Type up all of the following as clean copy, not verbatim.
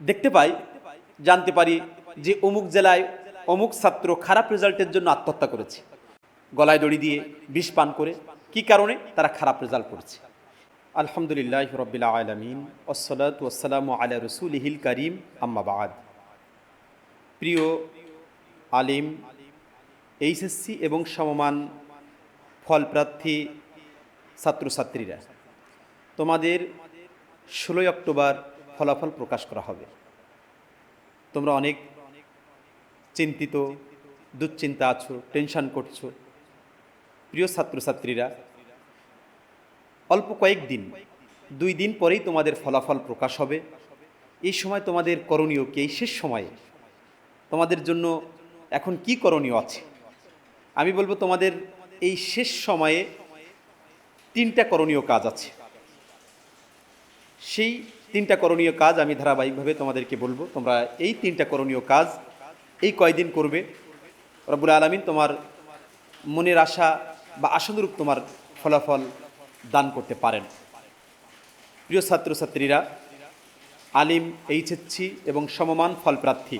দেখতে পাই, জানতে পারি যে অমুক জেলায় অমুক ছাত্র খারাপ রেজাল্টের জন্য আত্মহত্যা করেছে, গলায় দড়ি দিয়ে বিষ পান করে। কি কারণে তারা খারাপ রেজাল্ট করেছে? আলহামদুলিল্লাহ রব্বিল আলামিন ওয়াসসালাতু ওয়াসসালামু আলা রাসূলিহিল কারীম, আম্মা বাদ। প্রিয় আলিম, এইচএসসি এবং সমমান ফলপ্রার্থী ছাত্রছাত্রীরা, তোমাদের 16 অক্টোবর ফলাফল প্রকাশ করা হবে। তোমরা অনেক চিন্তিত, দুশ্চিন্তা আছো, টেনশন করছো। প্রিয় ছাত্রছাত্রীরা, অল্প কয়েকদিন, 2 দিন পরেই তোমাদের ফলাফল প্রকাশ হবে। এই সময় তোমাদের করণীয় কি? এই শেষ সময়ে তোমাদের জন্য এখন কি করণীয় আছে? আমি বলবো তোমাদের এই শেষ সময়ে 3টা করণীয় কাজ আছে। সেই 3টা করণীয় কাজ আমি ধারাবাহিকভাবে তোমাদেরকে বলবো। তোমরা এই 3টা করণীয় কাজ এই কয়দিন করবে, রব্বুল আলামিন তোমার মনের আশা বা আশানুরূপ তোমার ফলাফল দান করতে পারেন। প্রিয় ছাত্রছাত্রীরা, আলিম, এইচএসসি এবং সমমান ফলপ্রার্থী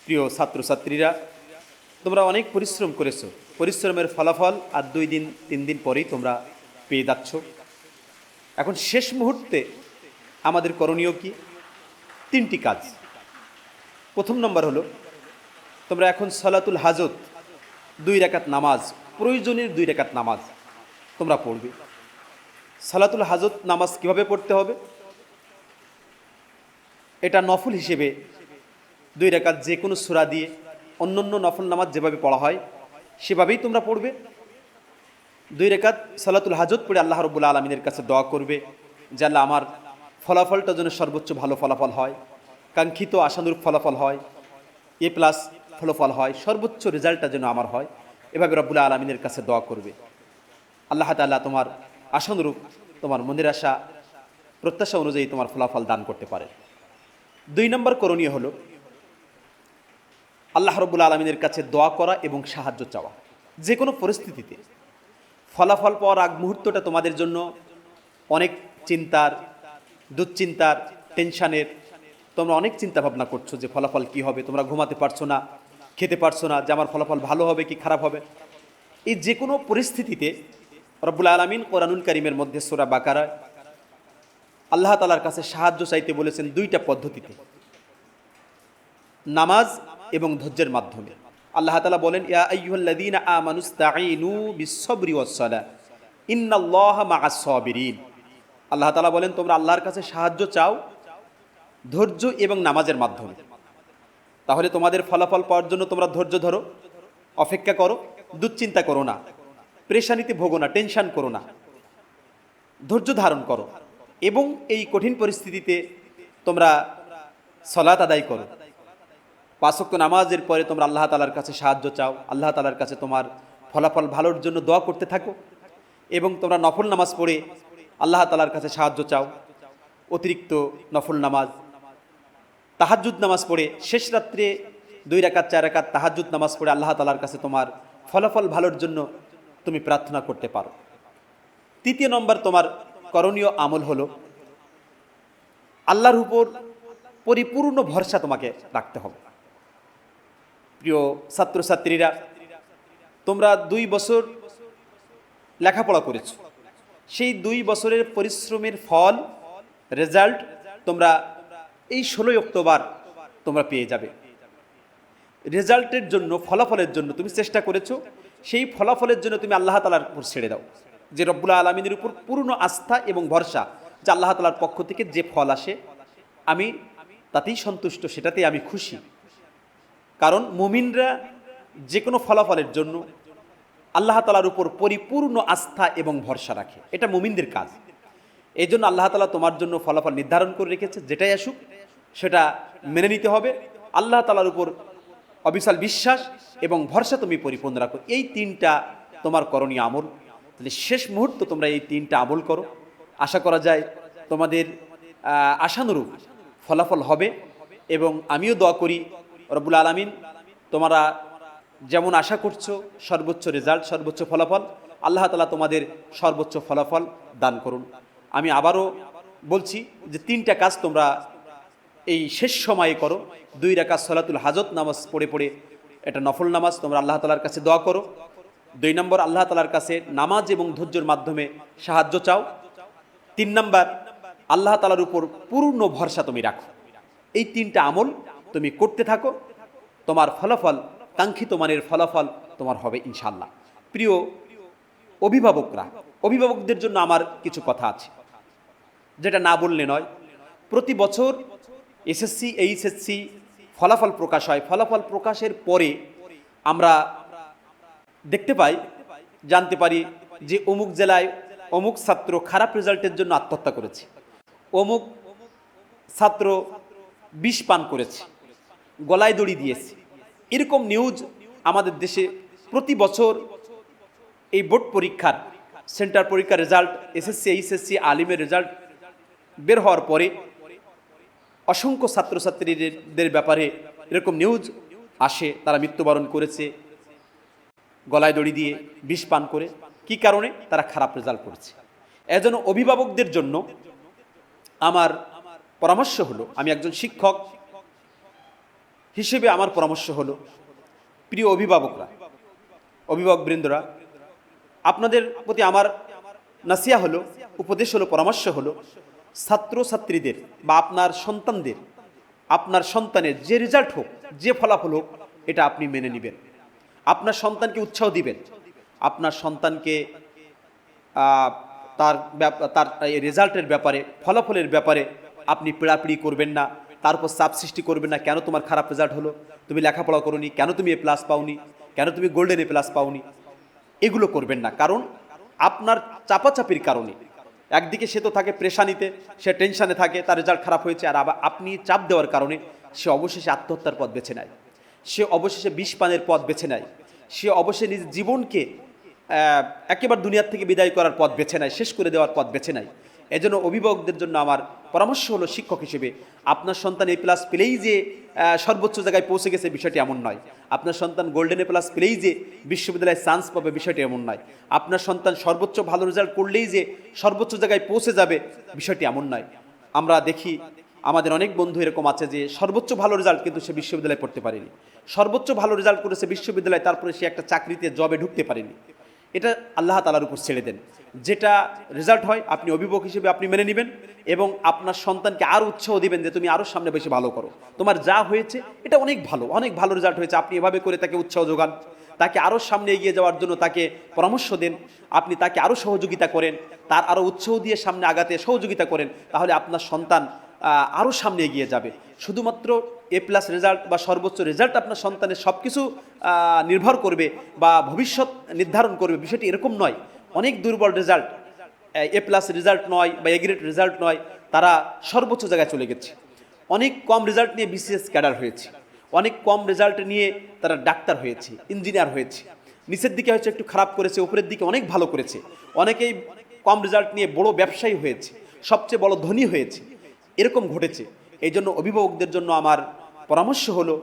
প্রিয় ছাত্রছাত্রীরা, তোমরা অনেক পরিশ্রম করেছো। পরিশ্রমের ফলাফল আর 2 দিন 3 দিন পরেই তোমরা পেয়ে যাচ্ছ। এখন শেষ মুহূর্তে আমাদের করণীয় কি? 3টি কাজ। প্রথম নম্বর হলো, তোমরা এখন সালাতুল হাজত 2 রাকাত নামাজ, প্রয়োজনের 2 রাকাত নামাজ তোমরা পড়বে। সালাতুল হাজত নামাজ কিভাবে পড়তে হবে? এটা নফল হিসেবে 2 রাকাত যে কোনো সূরা দিয়ে অন্যান্য নফল নামাজ যেভাবে পড়া হয় সেভাবেই তোমরা পড়বে। 2 রাকাত সালাতুল হাজত পড়ে আল্লাহ রাব্বুল আলামিনের কাছে দোয়া করবে যে আল্লাহ, আমার ফলাফলটা যেন সর্বোচ্চ ভালো ফলাফল হয়, কাঙ্ক্ষিত আশানুরূপ ফলাফল হয়, A+ ফলাফল হয়, সর্বোচ্চ রেজাল্টটা যেন আমার হয়। এভাবে রব্বুল আলামিনের কাছে দোয়া করবে। আল্লাহ তাআলা তোমার আশানুরূপ, তোমার মনের আশা প্রত্যাশা অনুযায়ী তোমার ফলাফল দান করতে পারে। 2 নম্বর করণীয় হলো আল্লাহ রাব্বুল আলামিনের কাছে দোয়া করা এবং সাহায্য চাওয়া। যে কোনো পরিস্থিতিতে ফলাফল পাওয়ার আগ মুহূর্তটা তোমাদের জন্য অনেক চিন্তার, দুশ্চিন্তার, টেনশানের। তোমরা অনেক চিন্তা ভাবনা করছো যে ফলাফল কি হবে, তোমরা ঘুমাতে পারছো না, খেতে পারছো না, যে আমার ফলাফল ভালো হবে কি খারাপ হবে। এই যে কোনো পরিস্থিতিতে রব্বুল আলামিন কোরআনুল কারীমের মধ্যে সূরা বাকারায় আল্লাহ তাআলার কাছে সাহায্য চাইতে বলেছেন 2টা পদ্ধতিতে, নামাজ এবং ধৈর্যের মাধ্যমে। আল্লাহ তাআলা বলেন, ইয়া আইয়ুহাল্লাযীনা আমানুস্তাঈনু বিস-সাবরি ওয়াস-সালাহ ইন্নাল্লাহা মা'আস সাবিরিন। আল্লাহ তাআলা বলেন, তোমরা আল্লাহর কাছে সাহায্য চাও ধৈর্য এবং নামাজের মাধ্যমে। তাহলে তোমাদের ফলাফল পাওয়ার জন্য তোমরা ধৈর্য ধরো, অপেক্ষা করো, দুশ্চিন্তা করো না, পেরেশানিতে ভোগো না, টেনশন করো না, ধৈর্য ধারণ করো এবং এই কঠিন পরিস্থিতিতে তোমরা সালাত আদায় করো। 5 ওয়াক্ত নামাজের পরে তোমরা আল্লাহ তাআলার কাছে সাহায্য চাও, আল্লাহ তাআলার কাছে তোমার ফলাফল ভালোর জন্য দোয়া করতে থাকো এবং তোমরা নফল নামাজ পড়ে আল্লাহ তাআলার কাছে সাহায্য চাও। অতিরিক্ত নফল নামাজ, তাহাজ্জুদ নামাজ পড়ে শেষ রাত্রে 2 রাকাত 4 রাকাত তাহাজ্জুদ নামাজ পড়ে আল্লাহ তাআলার কাছে তোমার ফলাফল ভালোর জন্য তুমি প্রার্থনা করতে পারো। 3 নম্বর তোমার করণীয় আমল হলো আল্লাহর উপর পরিপূর্ণ ভরসা তোমাকে রাখতে হবে। প্রিয় ছাত্রছাত্রীরা, তোমরা 2 বছর লেখাপড়া করেছো, সেই 2 বছরের পরিশ্রমের ফল, রেজাল্ট তোমরা এই 16 অক্টোবর তোমরা পেয়ে যাবে। রেজাল্টের জন্য, ফলাফলের জন্য তুমি চেষ্টা করেছো, সেই ফলাফলের জন্য তুমি আল্লাহ তাআলার উপর ছেড়ে দাও, যে রব্বুল আলামিনের উপর পূর্ণ আস্থা এবং ভরসা, যে আল্লাহ তাআলার পক্ষ থেকে যে ফল আসে আমি তাতেই সন্তুষ্ট, সেটাতেই আমি খুশি। কারণ মুমিনরা যে কোনো ফলাফলের জন্য আল্লাহ তাআলার উপর পরিপূর্ণ আস্থা এবং ভরসা রাখে, এটা মুমিনদের কাজ। এই জন্য আল্লাহ তাআলা তোমার জন্য ফলাফল নির্ধারণ করে রেখেছে, যেটাই আসুক সেটা মেনে নিতে হবে। আল্লাহ তাআলার উপর অবিচল বিশ্বাস এবং ভরসা তুমি পরিপূর্ণ রাখো। এই 3টা তোমার করণীয় আমল। তাহলে শেষ মুহূর্ত তোমরা এই 3টা আমল করো, আশা করা যায় তোমাদের আশানুরূপ ফলাফল হবে। এবং আমিও দোয়া করি রব্বুল আলামিন তোমরা যেমন আশা করছো সর্বোচ্চ রেজাল্ট, সর্বোচ্চ ফলাফল, আল্লাহ তাআলা তোমাদের সর্বোচ্চ ফলাফল দান করুন। আমি আবারও বলছি যে 3টা কাজ তোমরা এই শেষ সময়ে করো। 2 রাকাত সলাতুল হাজত নামাজ পড়ে পড়ে, এটা নফল নামাজ, তোমরা আল্লাহ তাআলার কাছে দোয়া করো। 2 নম্বর, আল্লাহ তাআলার কাছে নামাজ এবং ধৈর্যের মাধ্যমে সাহায্য চাও। 3 নম্বর, আল্লাহ তাআলার উপর পূর্ণ ভরসা তুমি রাখো। এই 3টা আমল তুমি করতে থাকো, তোমার ফলাফল, কাঙ্ক্ষিত মানের ফলাফল তোমার হবে ইনশাআল্লাহ। প্রিয় অভিভাবকরা, অভিভাবকদের জন্য আমার কিছু কথা আছে, যেটা না বললে নয়। প্রতি বছর এসএসসি, এইচএসসি ফলাফল প্রকাশ হয়। ফলাফল প্রকাশের পরে আমরা দেখতে পাই, জানতে পারি যে অমুক জেলায় অমুক ছাত্র খারাপ রেজাল্টের জন্য আত্মহত্যা করেছে, অমুক ছাত্র বিষ পান করেছে, গলায় দড়ি দিয়েছে। এরকম নিউজ আমাদের দেশে প্রতি বছর এই বোর্ড পরীক্ষার, সেন্টার পরীক্ষার রেজাল্ট, এসএসসি, এইচএসসি, আলিমের রেজাল্ট বের হওয়ার পরে অসংখ্য ছাত্রছাত্রীদের ব্যাপারে এরকম নিউজ আসে, তারা মৃত্যুবরণ করেছে গলায় দড়ি দিয়ে, বিষ পান করে। কি কারণে? তারা খারাপ রেজাল্ট করেছে। এজন্য অভিভাবকদের জন্য আমার পরামর্শ হলো, আমি একজন শিক্ষক হিসেবে আমার পরামর্শ হলো, প্রিয় অভিভাবকরা, অভিভাবকবৃন্দরা, আপনাদের প্রতি আমার নাসিহা হলো, উপদেশ হলো, পরামর্শ হলো, ছাত্রছাত্রীদের বা আপনার সন্তানদের, আপনার সন্তানের যে রেজাল্ট হোক, যে ফলাফল হোক, এটা আপনি মেনে নেবেন। আপনার সন্তানকে উৎসাহ দিবেন। আপনার সন্তানকে তার রেজাল্টের ব্যাপারে, ফলাফলের ব্যাপারে আপনি পীড়াপিড়ি করবেন না, তার উপর চাপ সৃষ্টি করবেন না। কেন তোমার খারাপ রেজাল্ট হলো? তুমি লেখাপড়া করোনি কেন? তুমি এ প্লাস পাওনি কেন? তুমি গোল্ডেন এ প্লাস পাওনি? এগুলো করবেন না। কারণ আপনার চাপাচাপির কারণে একদিকে সে তো থাকে প্রেশানিতে, সে টেনশানে থাকে, তার রেজাল্ট খারাপ হয়েছে, আর আবার আপনি চাপ দেওয়ার কারণে সে অবশেষে আত্মহত্যার পথ বেছে নেয়, সে অবশেষে বিষ পানের পথ বেছে নেয়, সে অবশ্যই নিজের জীবনকে একেবারে দুনিয়ার থেকে বিদায় করার পথ বেছে নেয়, শেষ করে দেওয়ার পথ বেছে নেয়। এজন্য অভিভাবকদের জন্য আমার পরামর্শ হলো, শিক্ষক হিসেবে আপনার সন্তান এ প্লাস পেলেই যে সর্বোচ্চ জায়গায় পৌঁছে গেছে বিষয়টি এমন নয়। আপনার সন্তান গোল্ডেন এ প্লাস পেলেই যে বিশ্ববিদ্যালয়ে চান্স পাবে বিষয়টি এমন নয়। আপনার সন্তান সর্বোচ্চ ভালো রেজাল্ট করলেই যে সর্বোচ্চ জায়গায় পৌঁছে যাবে বিষয়টি এমন নয়। আমরা দেখি আমাদের অনেক বন্ধু এরকম আছে যে সর্বোচ্চ ভালো রেজাল্ট কিন্তু সে বিশ্ববিদ্যালয়ে পড়তে পারেনি, সর্বোচ্চ ভালো রেজাল্ট করেছে বিশ্ববিদ্যালয়ে, তারপরে সে একটা চাকরিতে, জবে ঢুকতে পারেনি। এটা আল্লাহ তাআলার উপর ছেড়ে দেন। যেটা রেজাল্ট হয় আপনি অভিভাবক হিসেবে আপনি মেনে নেবেন এবং আপনার সন্তানকে আরও উৎসাহ দিবেন যে তুমি আরও সামনে বেশি ভালো করো, তোমার যা হয়েছে এটা অনেক ভালো, অনেক ভালো রেজাল্ট হয়েছে। আপনি এভাবে করে তাকে উৎসাহ যোগান, তাকে আরও সামনে এগিয়ে যাওয়ার জন্য তাকে পরামর্শ দেন, আপনি তাকে আরও সহযোগিতা করেন, তার আরও উৎসাহ দিয়ে সামনে আগাতে সহযোগিতা করেন। তাহলে আপনার সন্তান আরও সামনে এগিয়ে যাবে। শুধুমাত্র এ প্লাস রেজাল্ট বা সর্বোচ্চ রেজাল্ট আপনার সন্তানের সব কিছু নির্ভর করবে বা ভবিষ্যৎ নির্ধারণ করবে বিষয়টি এরকম নয়। অনেক দুর্বল রেজাল্ট, এ প্লাস রেজাল্ট নয় বা এ গ্রেড রেজাল্ট নয়, তারা সর্বোচ্চ জায়গায় চলে গেছে। অনেক কম রেজাল্ট নিয়ে বিসিএস ক্যাডার হয়েছে, অনেক কম রেজাল্ট নিয়ে তারা ডাক্তার হয়েছে, ইঞ্জিনিয়ার হয়েছে। নিচের দিকে হচ্ছে একটু খারাপ করেছে, উপরের দিকে অনেক ভালো করেছে। অনেকেই কম রেজাল্ট নিয়ে বড় ব্যবসায়ী হয়েছে, সবচেয়ে বড় ধনী হয়েছে, এরকম ঘটেছে। এই জন্য অভিভাবকদের জন্য আমার পরামর্শ হলো,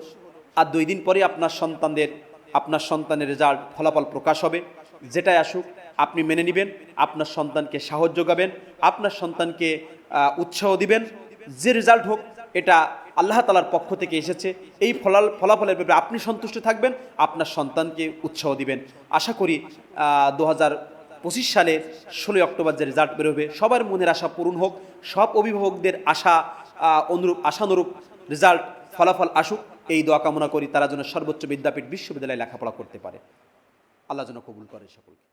আর 2 দিন পরে আপনার সন্তানের রেজাল্ট, ফলাফল প্রকাশ হবে। যেটাই আসুক আপনি মেনে নেবেন, আপনার সন্তানকে সাহস যোগাবেন, আপনার সন্তানকে উৎসাহ দিবেন। যে রেজাল্ট হোক এটা আল্লাহ তাআলার পক্ষ থেকে এসেছে, এই ফলাফলের ব্যাপারে আপনি সন্তুষ্ট থাকবেন, আপনার সন্তানকে উৎসাহ দিবেন। আশা করি 2025 সালে 16 অক্টোবর যে রেজাল্ট বেরোবে সবার মনের আশা পূরণ হোক, সব অভিভাবকদের আশানুরূপ রেজাল্ট, ফলাফল আসুক, এই দোয়া কামনা করি। তারা যেন সর্বোচ্চ বিদ্যাপীঠ, বিশ্ববিদ্যালয়ে লেখাপড়া করতে পারে। আল্লাহ যেন কবুল করে সকলকে।